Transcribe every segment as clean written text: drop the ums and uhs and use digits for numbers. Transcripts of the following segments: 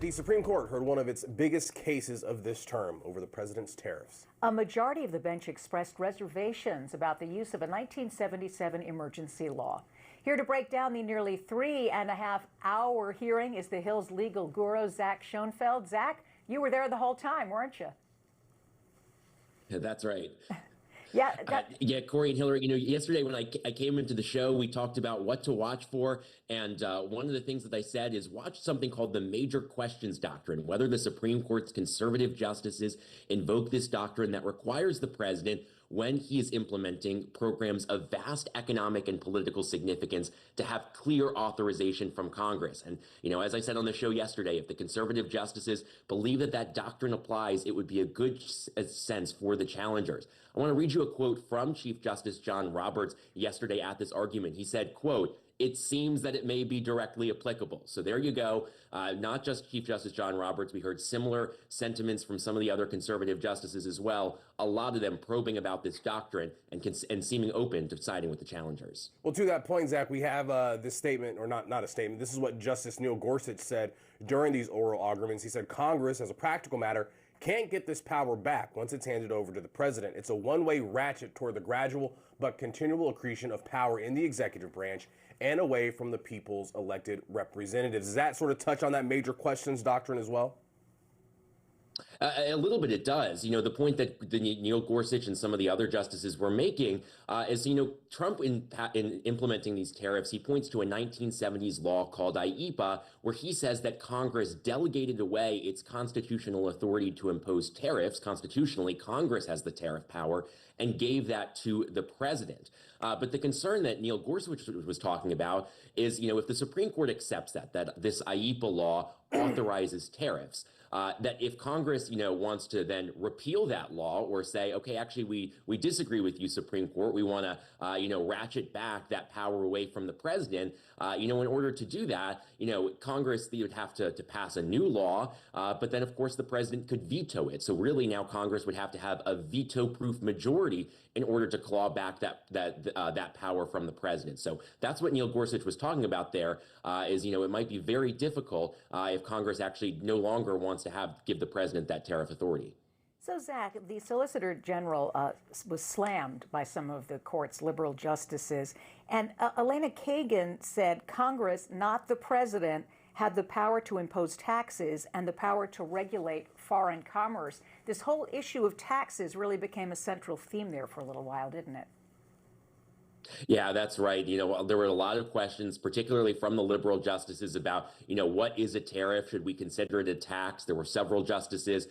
The Supreme Court heard one of its biggest cases of this term over the president's tariffs. A majority of the bench expressed reservations about the use of a 1977 emergency law. Here to break down the nearly 3.5-hour hearing is the Hill's legal guru, Zach Schoenfeld. Zach, you were there the whole time, weren't you? Yeah, that's right. Yeah, Corey and Hillary, yesterday when I came into the show, we talked about what to watch for. And one of the things that I said is watch something called the major questions doctrine, whether the Supreme Court's conservative justices invoke this doctrine that requires the president, when he is implementing programs of vast economic and political significance, to have clear authorization from Congress. And, as I said on the show yesterday, if the conservative justices believe that that doctrine applies, it would be a good sense for the challengers. I want to read you a quote from Chief Justice John Roberts yesterday at this argument. He said, quote, "It seems that it may be directly applicable." So there you go. Not just Chief Justice John Roberts. We heard similar sentiments from some of the other conservative justices as well. A lot of them probing about this doctrine and seeming open to siding with the challengers. Well, to that point, Zach, we have this statement, or not a statement. This is what Justice Neil Gorsuch said during these oral arguments. He said Congress, as a practical matter, can't get this power back once it's handed over to the president. It's a one-way ratchet toward the gradual but continual accretion of power in the executive branch and away from the people's elected representatives. Does that sort of touch on that major questions doctrine as well? A little bit it does. The point that Neil Gorsuch and some of the other justices were making is, Trump in implementing these tariffs, he points to a 1970s law called IEEPA, where he says that Congress delegated away its constitutional authority to impose tariffs. Constitutionally, Congress has the tariff power and gave that to the president. But the concern that Neil Gorsuch was talking about is, if the Supreme Court accepts that this IEEPA law authorizes tariffs, that if Congress, wants to then repeal that law or say, okay, actually, we disagree with you, Supreme Court, we want to, ratchet back that power away from the president, in order to do that, Congress, they would have to pass a new law, but then, of course, the president could veto it. So really now Congress would have to have a veto-proof majority in order to claw back that power from the president. So that's what Neil Gorsuch was talking about there, is, it might be very difficult if Congress actually no longer wants to give the president that tariff authority. So, Zach, the Solicitor General was slammed by some of the court's liberal justices. And Elena Kagan said Congress, not the president, had the power to impose taxes and the power to regulate foreign commerce. This whole issue of taxes really became a central theme there for a little while, didn't it? Yeah, that's right. There were a lot of questions, particularly from the liberal justices about, what is a tariff? Should we consider it a tax? There were several justices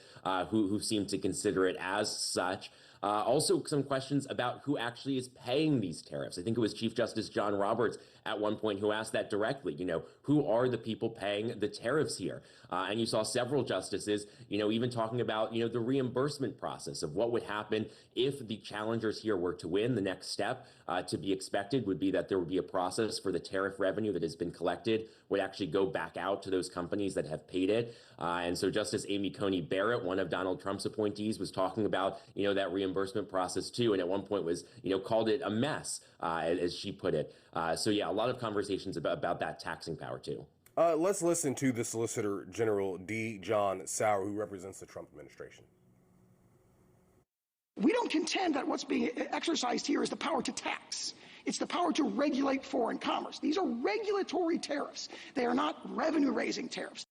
who seemed to consider it as such. Also, some questions about who actually is paying these tariffs. I think it was Chief Justice John Roberts at one point who asked that directly. Who are the people paying the tariffs here? And you saw several justices, even talking about, the reimbursement process of what would happen if the challengers here were to win. The next step to be expected would be that there would be a process for the tariff revenue that has been collected would actually go back out to those companies that have paid it. And so Justice Amy Coney Barrett, one of Donald Trump's appointees, was talking about, that reimbursement process too. And at one point was, called it a mess, as she put it. So yeah, a lot of conversations about that taxing power too. Let's listen to the Solicitor General D. John Sauer, who represents the Trump administration. We don't contend that what's being exercised here is the power to tax. It's the power to regulate foreign commerce. These are regulatory tariffs. They are not revenue-raising tariffs.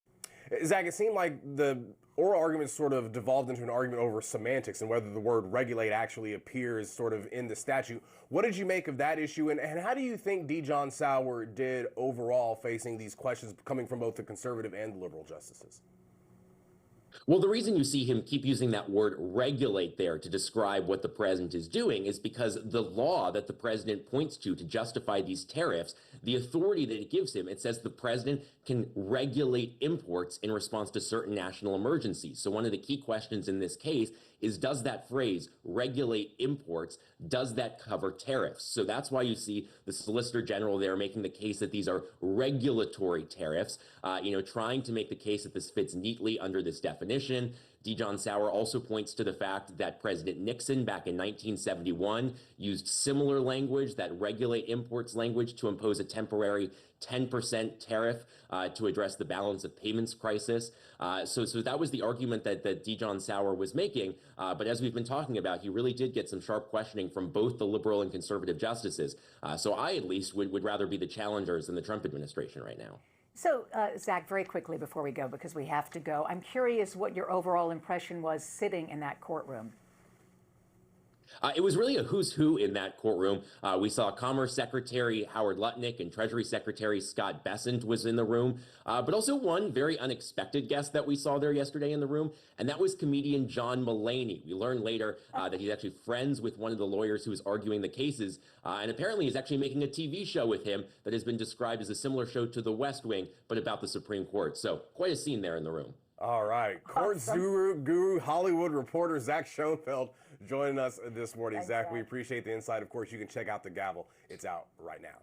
Zach, it seemed like the oral argument sort of devolved into an argument over semantics and whether the word regulate actually appears sort of in the statute. What did you make of that issue, and how do you think D. John Sauer did overall facing these questions coming from both the conservative and the liberal justices? Well, the reason you see him keep using that word regulate there to describe what the president is doing is because the law that the president points to justify these tariffs, the authority that it gives him, it says the president can regulate imports in response to certain national emergencies. So one of the key questions in this case is, does that phrase regulate imports, does that cover tariffs? So that's why you see the Solicitor General there making the case that these are regulatory tariffs, trying to make the case that this fits neatly under this definition. definition. Dijon Sauer also points to the fact that President Nixon back in 1971 used similar language, that regulate imports language, to impose a temporary 10% tariff to address the balance of payments crisis. So that was the argument that Dijon Sauer was making. But as we've been talking about, he really did get some sharp questioning from both the liberal and conservative justices. So I, at least, would rather be the challengers than the Trump administration right now. So, Zach, very quickly before we go, because we have to go, I'm curious what your overall impression was sitting in that courtroom. It was really a who's who in that courtroom. We saw Commerce Secretary Howard Lutnick and Treasury Secretary Scott Bessent was in the room, but also one very unexpected guest that we saw there yesterday in the room, and that was comedian John Mulaney. We learned later that he's actually friends with one of the lawyers who was arguing the cases, and apparently he's actually making a TV show with him that has been described as a similar show to The West Wing, but about the Supreme Court. So quite a scene there in the room. All right. Court guru, Hollywood reporter Zach Schoenfeld joining us this morning. Thanks, Zach, we appreciate the insight. Of course, you can check out The Gavel. It's out right now.